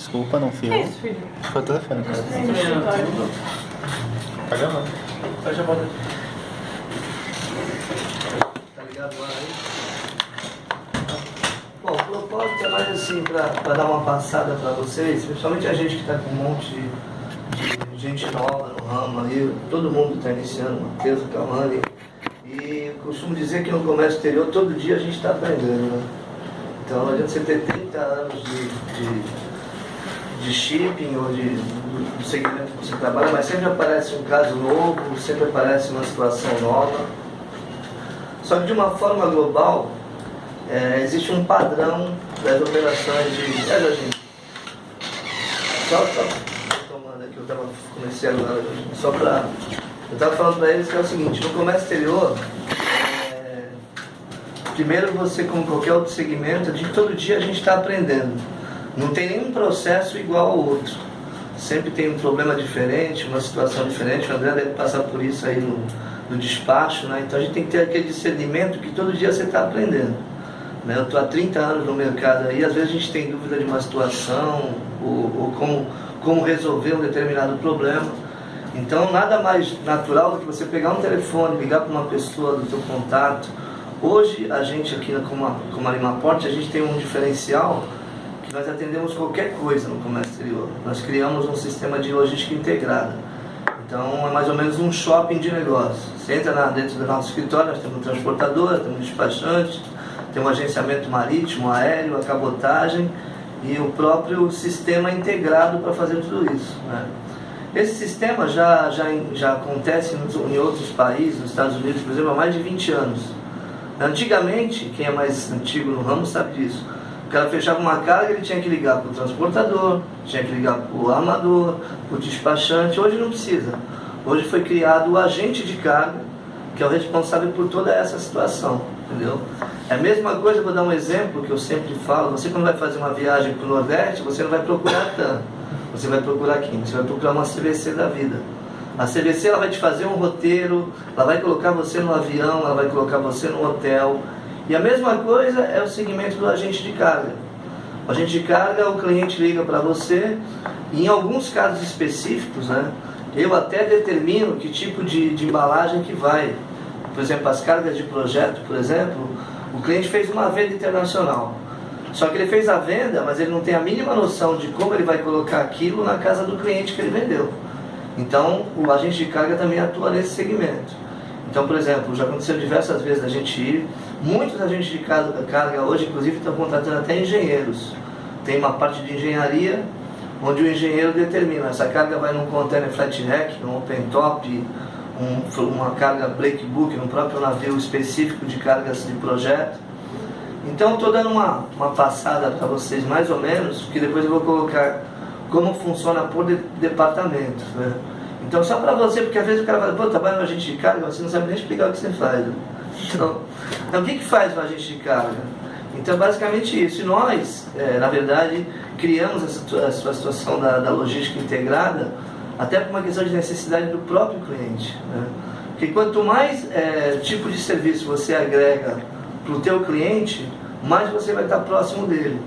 Desculpa, não fui eu. Que isso, filho? Foi o telefone, cara. Tá gravando. Fecha a porta. Tá ligado lá aí? Bom, o propósito é mais assim, para dar uma passada para vocês, principalmente a gente que está com um monte de gente nova no ramo aí, todo mundo está iniciando, Matheus, o Cauane, e eu costumo dizer que no comércio exterior todo dia a gente está aprendendo, né? Então não adianta você ter 30 anos de shipping ou do segmento que você trabalha, mas sempre aparece um caso novo, sempre aparece uma situação nova. Só que de uma forma global, existe um padrão das operações de... Jorginho, só tomando aqui, comecei agora, só para... Eu estava falando para eles que é o seguinte, no comércio exterior, primeiro você, como qualquer outro segmento, de todo dia a gente está aprendendo. Não tem nenhum processo igual ao outro. Sempre tem um problema diferente, uma situação diferente. O André deve passar por isso aí no despacho, né? Então a gente tem que ter aquele discernimento que todo dia você está aprendendo. Né? Eu estou há 30 anos no mercado aí, às vezes a gente tem dúvida de uma situação ou como resolver um determinado problema. Então nada mais natural do que você pegar um telefone, ligar para uma pessoa do seu contato. Hoje a gente aqui como a Limaporte, a gente tem um diferencial que nós atendemos qualquer coisa no comércio exterior. Nós criamos um sistema de logística integrada. Então é mais ou menos um shopping de negócios. Você entra dentro do nosso escritório, nós temos um transportador, temos um despachante, tem um agenciamento marítimo, aéreo, a cabotagem e o próprio sistema integrado para fazer tudo isso, né? Esse sistema já acontece em outros países, nos Estados Unidos, por exemplo, há mais de 20 anos. Antigamente, quem é mais antigo no ramo sabe disso, o cara fechava uma carga, ele tinha que ligar para o transportador, tinha que ligar para o armador, para o despachante. Hoje não precisa. Hoje foi criado o agente de carga, que é o responsável por toda essa situação, entendeu? É a mesma coisa, vou dar um exemplo que eu sempre falo, você quando vai fazer uma viagem para o Nordeste, você não vai procurar TAM, você vai procurar quem? Você vai procurar uma CVC da vida. A CVC ela vai te fazer um roteiro, ela vai colocar você no avião, ela vai colocar você no hotel. E a mesma coisa é o segmento do agente de carga. O agente de carga, o cliente liga para você, e em alguns casos específicos, né, eu até determino que tipo de embalagem que vai. Por exemplo, as cargas de projeto, por exemplo, o cliente fez uma venda internacional. Só que ele fez a venda, mas ele não tem a mínima noção de como ele vai colocar aquilo na casa do cliente que ele vendeu. Então, o agente de carga também atua nesse segmento. Então, por exemplo, já aconteceu diversas vezes a gente ir, muitos agentes de carga hoje, inclusive, estão contratando até engenheiros. Tem uma parte de engenharia, onde o engenheiro determina, essa carga vai num container flat rack, num open top, uma carga break book, num próprio navio específico de cargas de projeto. Então, estou dando uma passada para vocês, mais ou menos, porque depois eu vou colocar como funciona por departamento, né? Então, só para você, porque às vezes o cara fala, pô, trabalha no agente de carga, você não sabe nem explicar o que você faz, né? Então, o que faz o agente de carga? Então, basicamente isso. E nós, na verdade, criamos essa situação da logística integrada, até por uma questão de necessidade do próprio cliente, né? Porque quanto mais tipo de serviço você agrega para o teu cliente, mais você vai estar próximo dele.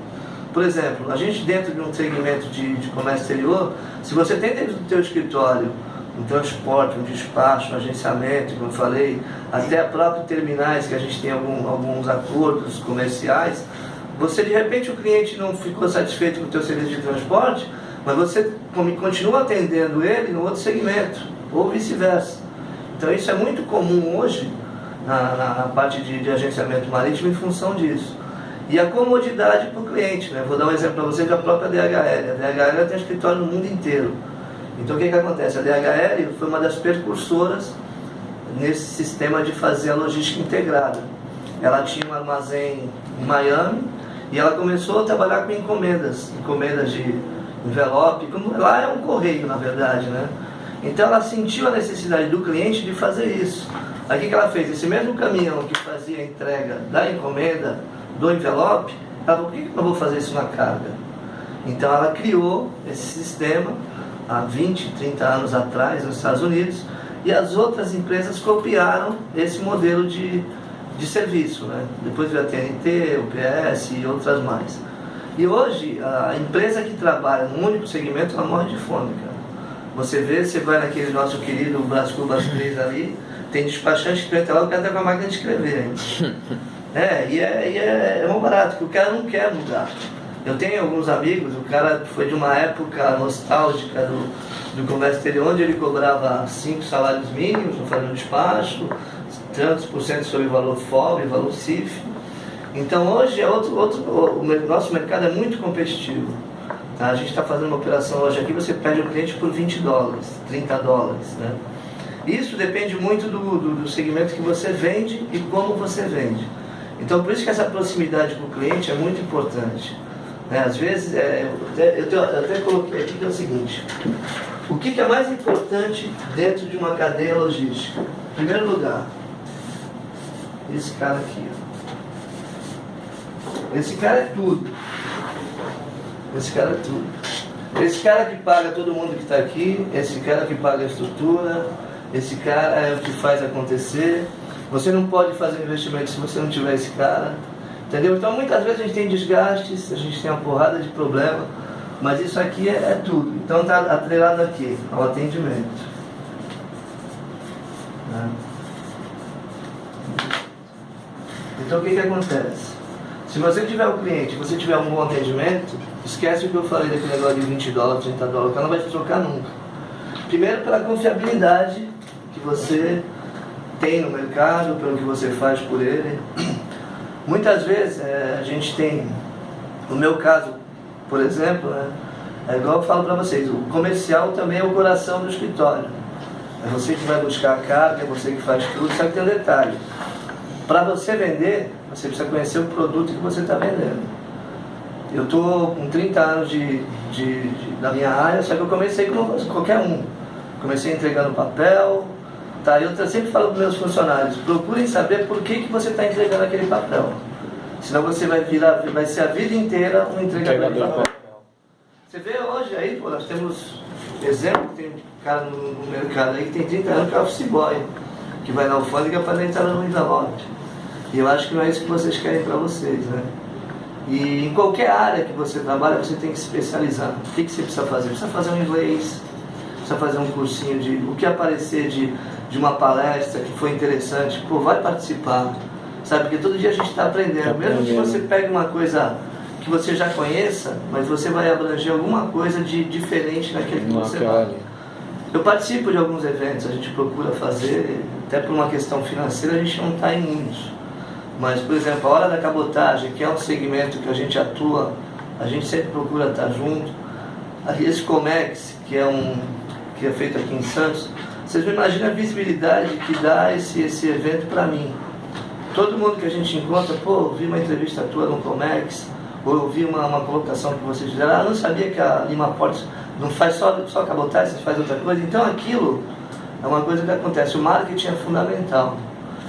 Por exemplo, a gente dentro de um segmento de comércio exterior, se você tem dentro do teu escritório um transporte, um despacho, um agenciamento, como eu falei, até próprios terminais que a gente tem alguns acordos comerciais, você de repente o cliente não ficou satisfeito com o teu serviço de transporte, mas você continua atendendo ele no outro segmento, ou vice-versa. Então isso é muito comum hoje na parte de agenciamento marítimo em função disso. E a comodidade para o cliente, né? Vou dar um exemplo para vocês da própria DHL. A DHL tem escritório no mundo inteiro. Então o que acontece? A DHL foi uma das precursoras nesse sistema de fazer a logística integrada. Ela tinha um armazém em Miami e ela começou a trabalhar com encomendas de envelope, lá é um correio na verdade, né? Então ela sentiu a necessidade do cliente de fazer isso. Aí o que ela fez? Esse mesmo caminhão que fazia a entrega da encomenda, do envelope, ela falou, por que eu não vou fazer isso na carga? Então ela criou esse sistema há 20, 30 anos atrás nos Estados Unidos, e as outras empresas copiaram esse modelo de serviço, né? Depois veio a TNT, UPS e outras mais. E hoje, a empresa que trabalha num único segmento, ela morre de fome, cara. Você vai naquele nosso querido Brás Cubas 3 ali, tem despachante que entra lá, o cara tá com a máquina de escrever, hein? É um barato, que o cara não quer mudar. Eu tenho alguns amigos, o cara foi de uma época nostálgica do comércio exterior, onde ele cobrava 5 salários mínimos para fazer um despacho, tantos por cento sobre o valor FOB, valor CIF. Então hoje o nosso mercado é muito competitivo. Tá? A gente está fazendo uma operação hoje aqui, você pede o cliente por $20, $30, né? Isso depende muito do segmento que você vende e como você vende. Então por isso que essa proximidade com o cliente é muito importante. Às vezes, eu até coloquei aqui que é o seguinte: o que é mais importante dentro de uma cadeia logística? Em primeiro lugar, esse cara aqui. Esse cara é tudo. Esse cara é tudo. Esse cara que paga todo mundo que está aqui, esse cara que paga a estrutura, esse cara é o que faz acontecer. Você não pode fazer investimento se você não tiver esse cara. Entendeu? Então muitas vezes a gente tem desgastes, a gente tem uma porrada de problema, mas isso aqui é tudo. Então está atrelado aqui ao atendimento. Então o que acontece? Se você tiver um cliente, você tiver um bom atendimento, esquece o que eu falei daquele negócio de $20, $30, o cara não vai te trocar nunca. Primeiro pela confiabilidade que você tem no mercado, pelo que você faz por ele. Muitas vezes a gente tem, no meu caso, por exemplo, é igual eu falo para vocês, o comercial também é o coração do escritório. É você que vai buscar a carga, é você que faz tudo, só que tem um detalhe. Para você vender, você precisa conhecer o produto que você está vendendo. Eu estou com 30 anos da minha área, só que eu comecei como qualquer um. Comecei entregando papel. Tá, eu sempre falo para os meus funcionários, procurem saber por que você está entregando aquele papel. Senão você vai ser a vida inteira um entregador de papel. Você vê hoje aí, nós temos exemplo, tem um cara no mercado aí que tem 30 anos que é office boy, que vai na alfândega para entrar no envelope. E eu acho que não é isso que vocês querem para vocês, né? E em qualquer área que você trabalha, você tem que se especializar. O que você precisa fazer? Precisa fazer um inglês, precisa fazer um cursinho de o que aparecer de uma palestra que foi interessante, pô, vai participar, sabe? Porque todo dia a gente está aprendendo. Mesmo que você pegue uma coisa que você já conheça, mas você vai abranger alguma coisa de diferente naquele que você vai. Eu participo de alguns eventos, a gente procura fazer, até por uma questão financeira a gente não está em muitos. Mas, por exemplo, a hora da cabotagem, que é um segmento que a gente atua, a gente sempre procura estar junto. Esse Comex, que é feito aqui em Santos, vocês não imaginam a visibilidade que dá esse evento para mim. Todo mundo que a gente encontra, pô, vi uma entrevista tua no Comex, ou eu vi uma colocação que vocês fizeram, eu não sabia que a Lima Portos não faz só cabotagem, você faz outra coisa. Então aquilo é uma coisa que acontece, o marketing é fundamental.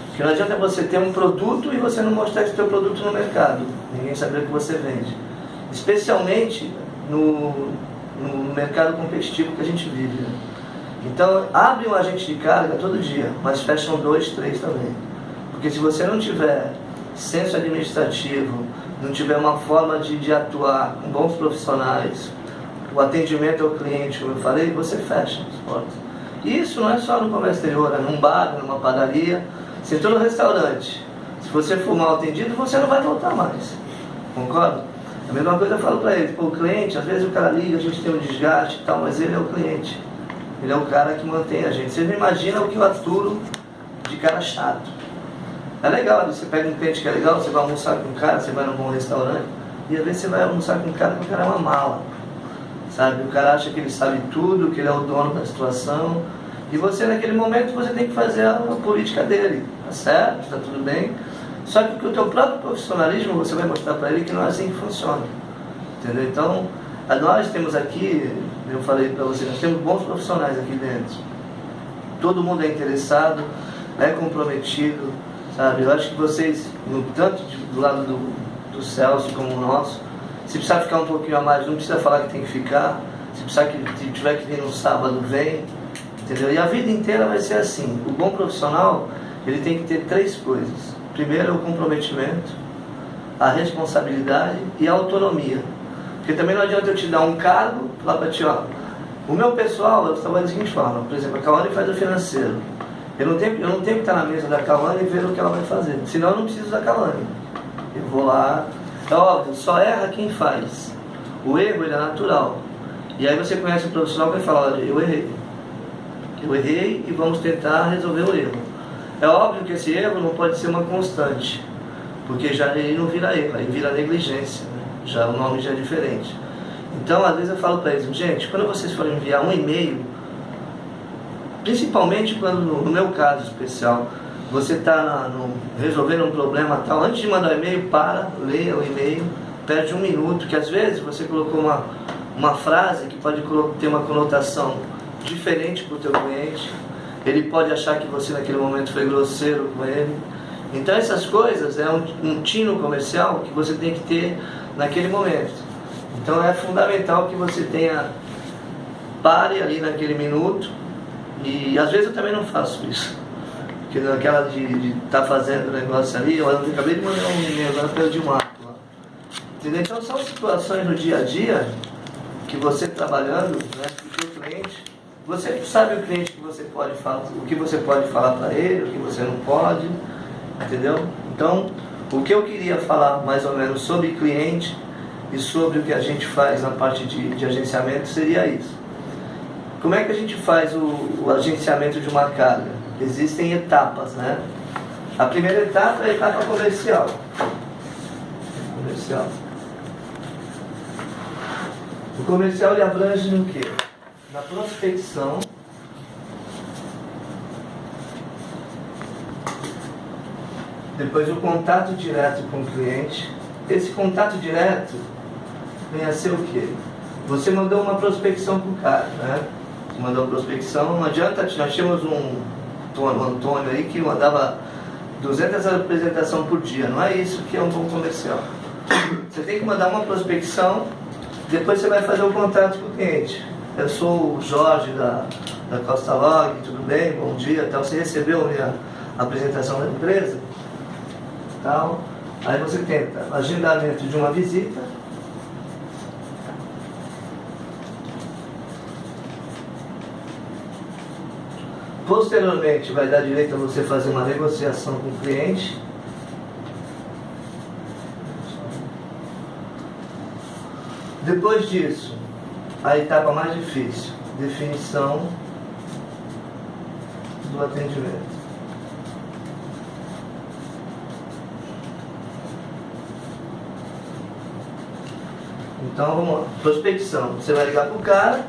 Porque não adianta você ter um produto e você não mostrar esse teu produto no mercado, ninguém sabe o que você vende. Especialmente no mercado competitivo que a gente vive, né? Então, abre um agente de carga todo dia, mas fecham 2, 3 também. Porque se você não tiver senso administrativo, não tiver uma forma de atuar com bons profissionais, o atendimento ao cliente, como eu falei, você fecha as portas. E isso não é só no comércio exterior, é num bar, numa padaria, se entrou no restaurante. Se você for mal atendido, você não vai voltar mais. Concorda? A mesma coisa eu falo para ele, o cliente, às vezes o cara liga, a gente tem um desgaste e tal, mas ele é o cliente. Ele é o cara que mantém a gente. Vocês não imaginam o que eu aturo de cara chato. É legal, você pega um cliente que é legal, você vai almoçar com um cara, você vai num bom restaurante, e às vezes você vai almoçar com um cara, porque o cara é uma mala. Sabe? O cara acha que ele sabe tudo, que ele é o dono da situação, e você naquele momento você tem que fazer a política dele. Tá certo, tá tudo bem. Só que com o teu próprio profissionalismo você vai mostrar para ele que não é assim que funciona. Entendeu? Então, nós temos aqui, eu falei para vocês, nós temos bons profissionais aqui dentro. Todo mundo é interessado, é comprometido, sabe? Eu acho que vocês, tanto do lado do Celso como o nosso, se precisar ficar um pouquinho a mais, não precisa falar que tem que ficar. Se tiver que vir no sábado, vem. Entendeu? E a vida inteira vai ser assim. O bom profissional, ele tem que ter 3 coisas. Primeiro é o comprometimento, a responsabilidade e a autonomia. Porque também não adianta eu te dar um cargo, falar para ti, ó, o meu pessoal, eu trabalho da seguinte forma, por exemplo, a Kawane faz o financeiro. Eu não tenho que estar na mesa da Kawane e ver o que ela vai fazer, senão eu não preciso da Kawane. Eu vou lá, é óbvio, só erra quem faz. O erro, ele é natural. E aí você conhece o profissional que vai falar, olha, eu errei e vamos tentar resolver o erro. É óbvio que esse erro não pode ser uma constante, porque já ele não vira erro, aí vira negligência, né? Já o nome já é diferente. Então, às vezes eu falo para eles, gente, quando vocês forem enviar um e-mail, principalmente quando, no meu caso especial, você está resolvendo um problema tal, antes de mandar o e-mail, leia o e-mail, perde um minuto, que às vezes você colocou uma frase que pode ter uma conotação diferente para o teu cliente, ele pode achar que você naquele momento foi grosseiro com ele. Então essas coisas é um tino comercial que você tem que ter naquele momento. Então é fundamental que você pare ali naquele minuto, e às vezes eu também não faço isso, porque naquela de estar fazendo o negócio ali, eu acabei de mandar um e-mail, agora perdi um ato lá. Entendeu? Então são situações no dia a dia que você trabalhando, né, com o seu cliente, você sabe o cliente que você pode falar, o que você pode falar para ele, o que você não pode, entendeu? Então, o que eu queria falar mais ou menos sobre cliente e sobre o que a gente faz na parte de agenciamento seria isso. Como é que a gente faz o agenciamento de uma carga? Existem etapas, né? A primeira etapa é a etapa comercial. O comercial ele abrange no quê? Na prospecção, depois o contato direto com o cliente. Esse contato direto vem a ser o quê? Você mandou uma prospecção para o cara, né? Você mandou uma prospecção, não adianta, nós tínhamos um Antônio aí que mandava 200 apresentações por dia, não é isso que é um bom comercial. Você tem que mandar uma prospecção, depois você vai fazer o contato com o cliente. Eu sou o Jorge da Costa Log, tudo bem? Bom dia, tal. Você recebeu a minha apresentação da empresa? Tal. Aí você tenta agendamento de uma visita. Posteriormente vai dar direito a você fazer uma negociação com o cliente. Depois disso, a etapa mais difícil, definição do atendimento. Então vamos lá, prospecção. Você vai ligar para o cara,